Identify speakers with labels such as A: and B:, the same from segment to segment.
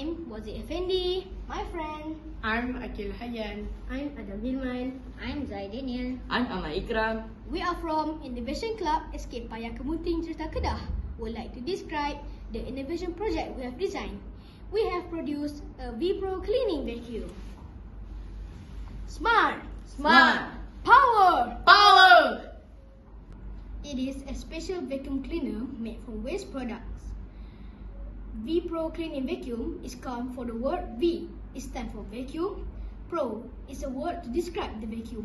A: I'm Wazi Effendi, my friend.
B: I'm Akil Hayyan.
A: I'm Adam Hilman.
C: I'm Zaidaniel.
D: I'm Ahmad Ikram.
A: We are from Innovation Club Escape Payah Kemuting Cerita Kedah. Would like to describe the innovation project we have designed. We have produced a V-Pro cleaning vacuum. Smart. Power. It is a special vacuum cleaner made from waste products. V-Pro Cleaning Vacuum is come for the word V. It stands for vacuum. Pro is a word to describe the vacuum.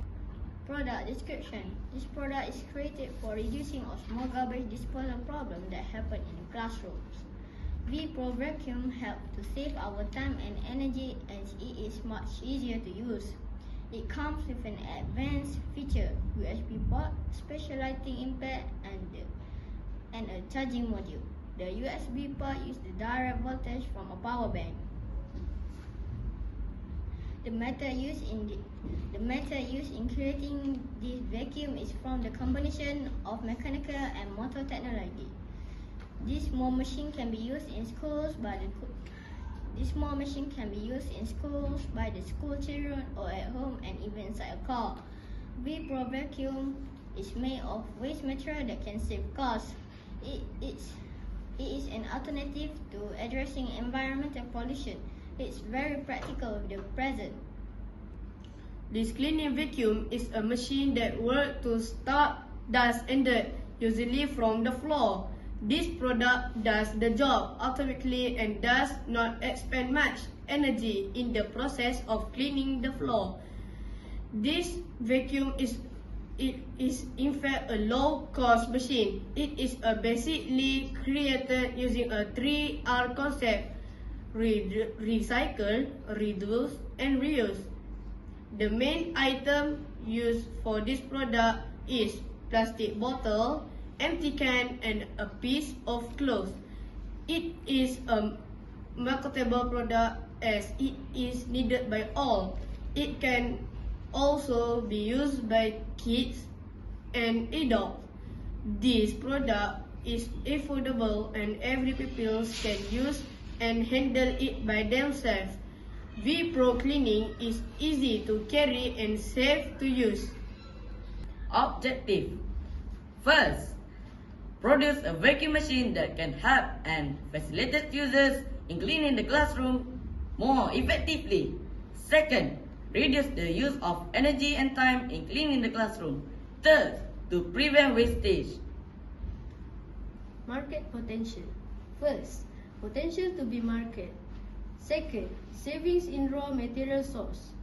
C: Product description. This product is created for reducing of small garbage disposal problem that happen in classrooms. V-Pro Vacuum helps to save our time and energy, and it is much easier to use. It comes with an advanced feature, USB port, special lighting impact, and a charging module. The USB port uses the direct voltage from a power bank. The method used in creating this vacuum is from the combination of mechanical and motor technology. This small machine can be used in schools by the school children or at home and even inside a car. V-Pro Vacuum is made of waste material that can save costs. It is an alternative to addressing environmental pollution. It's very practical with the present.
B: This cleaning vacuum is a machine that works to stop dust and dirt, usually from the floor. This product does the job automatically and does not expend much energy in the process of cleaning the floor. This vacuum is in fact a low-cost machine. It is basically created using a 3R concept: recycle, reduce, and reuse. The main item used for this product is plastic bottle, empty can, and a piece of cloth. It is a marketable product as it is needed by all. It can also be used by kids and adults. This product is affordable and every people can use and handle it by themselves. V-Pro cleaning is easy to carry and safe to use.
D: Objective: first, produce a vacuum machine that can help and facilitate users in cleaning the classroom more effectively. Second, reduce the use of energy and time in cleaning the classroom. Third, to prevent wastage.
A: Market potential. First, potential to be market. Second, savings in raw material source.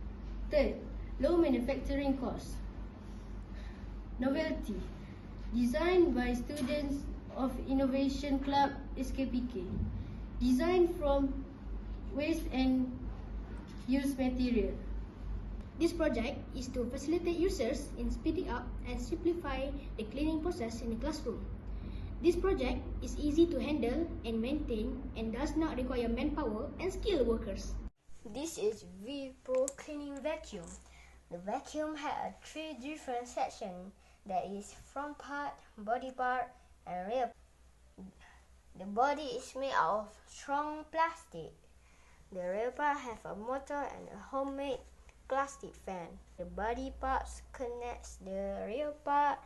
A: Third, low manufacturing cost. Novelty. Designed by students of Innovation Club SKPK. Designed from waste and used material. This project is to facilitate users in speeding up and simplify the cleaning process in the classroom. This project is easy to handle and maintain and does not require manpower and skilled workers.
C: This is V-Pro Cleaning Vacuum. The vacuum had 3 different sections, that is front part, body part, and rear. The body is made out of strong plastic. The rear part have a motor and a homemade plastic fan. The body parts connects the rear part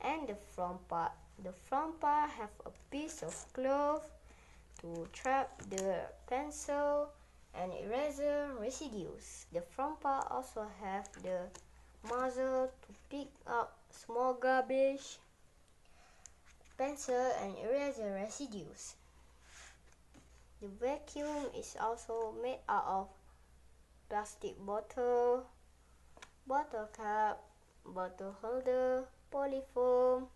C: and the front part. The front part have a piece of cloth to trap the pencil and eraser residues. The front part also have the muzzle to pick up small garbage, pencil and eraser residues. The vacuum is also made out of plastic bottle, bottle cap, bottle holder, polyfoam,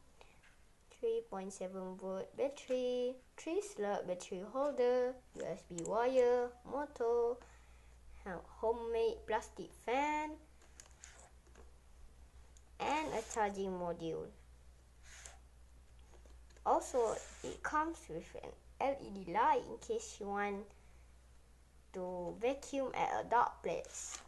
C: 3.7 volt battery, 3 slot battery holder, USB wire, motor, homemade plastic fan, and a charging module. Also, it comes with an LED light in case you want to vacuum at a dark place.